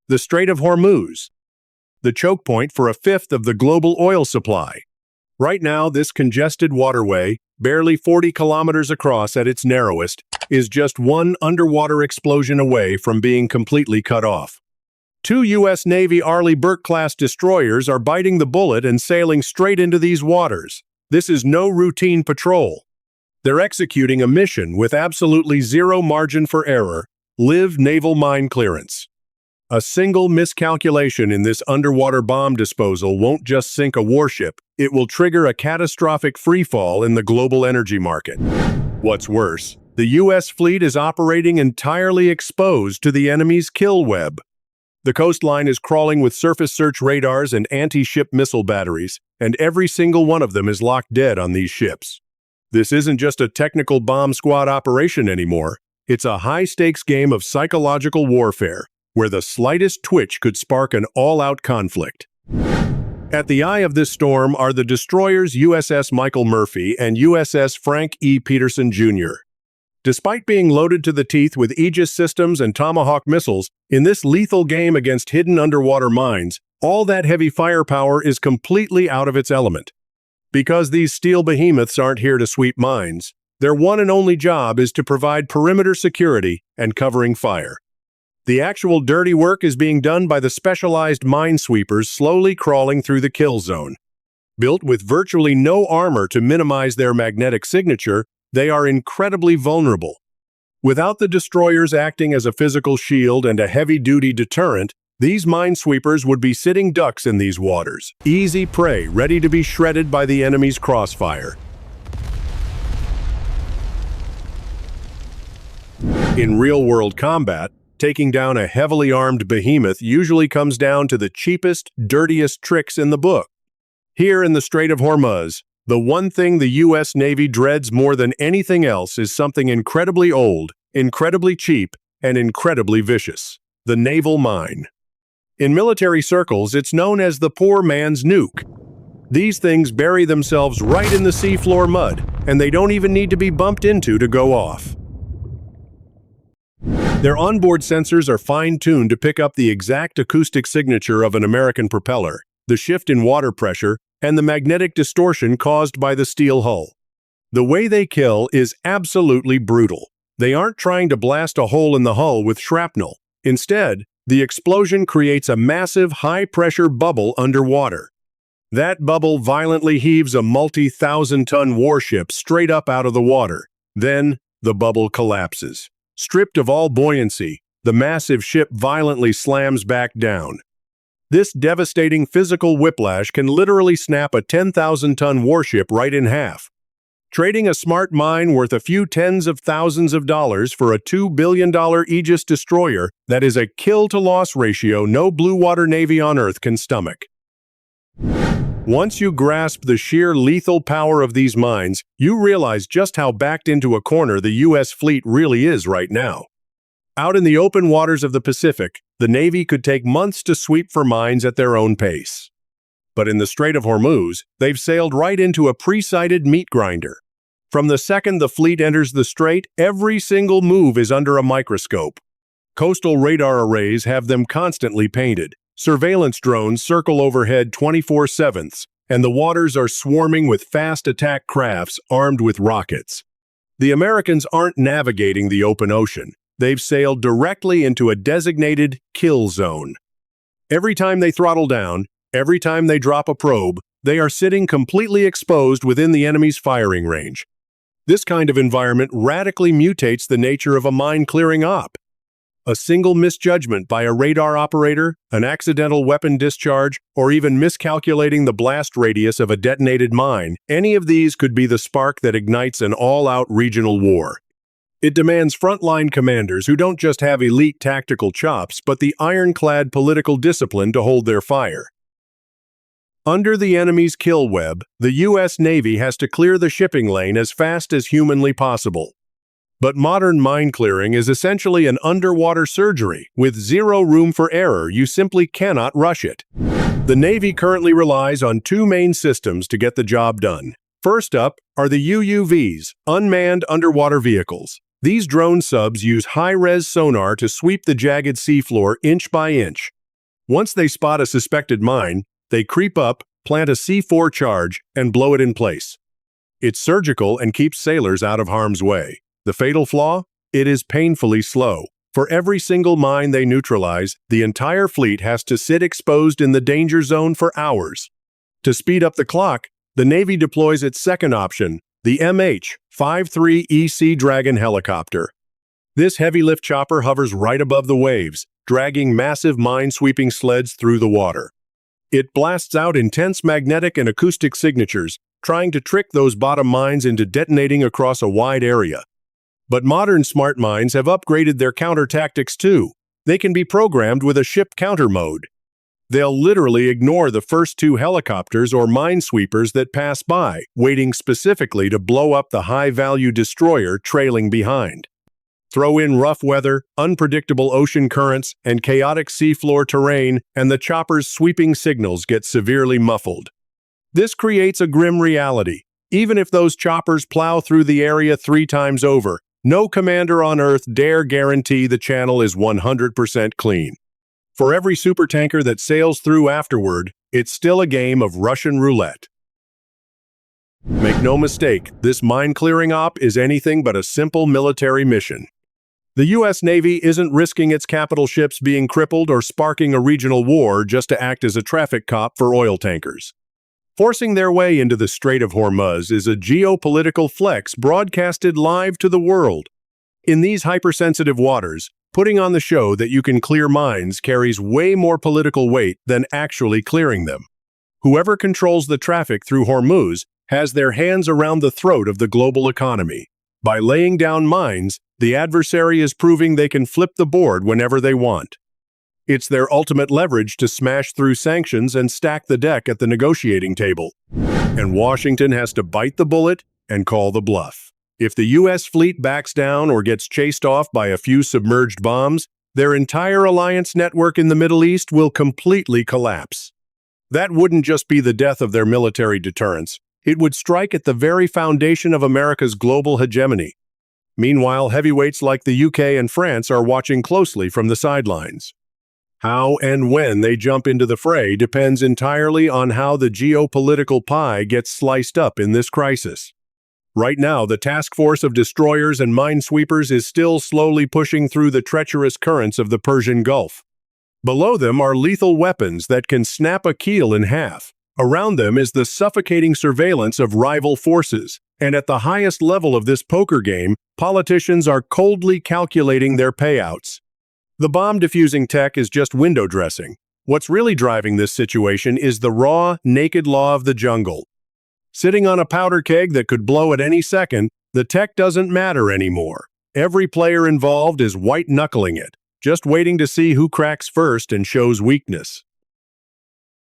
the Strait of Hormuz, the choke point for a fifth of the global oil supply. Right now, this congested waterway, barely 40 kilometers across at its narrowest, is just one underwater explosion away from being completely cut off. Two U.S. Navy Arleigh Burke-class destroyers are biting the bullet and sailing straight into these waters. This is no routine patrol. They're executing a mission with absolutely zero margin for error: live naval mine clearance. A single miscalculation in this underwater bomb disposal won't just sink a warship, it will trigger a catastrophic freefall in the global energy market. What's worse, the U.S. fleet is operating entirely exposed to the enemy's kill web. The coastline is crawling with surface search radars and anti-ship missile batteries, and every single one of them is locked dead on these ships. This isn't just a technical bomb squad operation anymore, it's a high-stakes game of psychological warfare, where the slightest twitch could spark an all-out conflict. At the eye of this storm are the destroyers USS Michael Murphy and USS Frank E. Peterson, Jr. Despite being loaded to the teeth with Aegis systems and Tomahawk missiles, in this lethal game against hidden underwater mines, all that heavy firepower is completely out of its element. Because these steel behemoths aren't here to sweep mines, their one and only job is to provide perimeter security and covering fire. The actual dirty work is being done by the specialized minesweepers slowly crawling through the kill zone. Built with virtually no armor to minimize their magnetic signature, they are incredibly vulnerable. Without the destroyers acting as a physical shield and a heavy-duty deterrent, these minesweepers would be sitting ducks in these waters, easy prey ready to be shredded by the enemy's crossfire. In real-world combat, taking down a heavily armed behemoth usually comes down to the cheapest, dirtiest tricks in the book. Here in the Strait of Hormuz, the one thing the U.S. Navy dreads more than anything else is something incredibly old, incredibly cheap, and incredibly vicious: the naval mine. In military circles, it's known as the poor man's nuke. These things bury themselves right in the seafloor mud, and they don't even need to be bumped into to go off. Their onboard sensors are fine-tuned to pick up the exact acoustic signature of an American propeller, the shift in water pressure, and the magnetic distortion caused by the steel hull. The way they kill is absolutely brutal. They aren't trying to blast a hole in the hull with shrapnel. Instead, the explosion creates a massive high-pressure bubble underwater. That bubble violently heaves a multi-thousand-ton warship straight up out of the water. Then, the bubble collapses. Stripped of all buoyancy, the massive ship violently slams back down. This devastating physical whiplash can literally snap a 10,000-ton warship right in half. Trading a smart mine worth a few tens of thousands of dollars for a $2 billion Aegis destroyer, that is a kill-to-loss ratio no blue water navy on Earth can stomach. Once you grasp the sheer lethal power of these mines, you realize just how backed into a corner the U.S. fleet really is right now. Out in the open waters of the Pacific, the Navy could take months to sweep for mines at their own pace. But in the Strait of Hormuz, they've sailed right into a pre-sighted meat grinder. From the second the fleet enters the strait, every single move is under a microscope. Coastal radar arrays have them constantly painted. Surveillance drones circle overhead 24/7, and the waters are swarming with fast attack crafts armed with rockets. The Americans aren't navigating the open ocean. They've sailed directly into a designated kill zone. Every time they throttle down, every time they drop a probe, they are sitting completely exposed within the enemy's firing range. This kind of environment radically mutates the nature of a mine-clearing op. A single misjudgment by a radar operator, an accidental weapon discharge, or even miscalculating the blast radius of a detonated mine, any of these could be the spark that ignites an all-out regional war. It demands frontline commanders who don't just have elite tactical chops, but the ironclad political discipline to hold their fire. Under the enemy's kill web, the U.S. Navy has to clear the shipping lane as fast as humanly possible. But modern mine clearing is essentially an underwater surgery. With zero room for error, you simply cannot rush it. The Navy currently relies on two main systems to get the job done. First up are the UUVs, unmanned underwater vehicles. These drone subs use high-res sonar to sweep the jagged seafloor inch by inch. Once they spot a suspected mine, they creep up, plant a C4 charge, and blow it in place. It's surgical and keeps sailors out of harm's way. The fatal flaw? It is painfully slow. For every single mine they neutralize, the entire fleet has to sit exposed in the danger zone for hours. To speed up the clock, the Navy deploys its second option, the MH-53EC Dragon helicopter. This heavy-lift chopper hovers right above the waves, dragging massive mine-sweeping sleds through the water. It blasts out intense magnetic and acoustic signatures, trying to trick those bottom mines into detonating across a wide area. But modern smart mines have upgraded their counter tactics too. They can be programmed with a ship counter mode. They'll literally ignore the first two helicopters or minesweepers that pass by, waiting specifically to blow up the high-value destroyer trailing behind. Throw in rough weather, unpredictable ocean currents, and chaotic seafloor terrain, and the chopper's sweeping signals get severely muffled. This creates a grim reality. Even if those choppers plow through the area 3 times over, no commander on Earth dare guarantee the channel is 100% clean. For every supertanker that sails through afterward, it's still a game of Russian roulette. Make no mistake, this mine-clearing op is anything but a simple military mission. The U.S. Navy isn't risking its capital ships being crippled or sparking a regional war just to act as a traffic cop for oil tankers. Forcing their way into the Strait of Hormuz is a geopolitical flex broadcasted live to the world. In these hypersensitive waters, putting on the show that you can clear mines carries way more political weight than actually clearing them. Whoever controls the traffic through Hormuz has their hands around the throat of the global economy. By laying down mines, the adversary is proving they can flip the board whenever they want. It's their ultimate leverage to smash through sanctions and stack the deck at the negotiating table. And Washington has to bite the bullet and call the bluff. If the U.S. fleet backs down or gets chased off by a few submerged bombs, their entire alliance network in the Middle East will completely collapse. That wouldn't just be the death of their military deterrence. It would strike at the very foundation of America's global hegemony. Meanwhile, heavyweights like the UK and France are watching closely from the sidelines. How and when they jump into the fray depends entirely on how the geopolitical pie gets sliced up in this crisis. Right now, the task force of destroyers and minesweepers is still slowly pushing through the treacherous currents of the Persian Gulf. Below them are lethal weapons that can snap a keel in half. Around them is the suffocating surveillance of rival forces. And at the highest level of this poker game, politicians are coldly calculating their payouts. The bomb-diffusing tech is just window dressing. What's really driving this situation is the raw, naked law of the jungle. Sitting on a powder keg that could blow at any second, the tech doesn't matter anymore. Every player involved is white-knuckling it, just waiting to see who cracks first and shows weakness.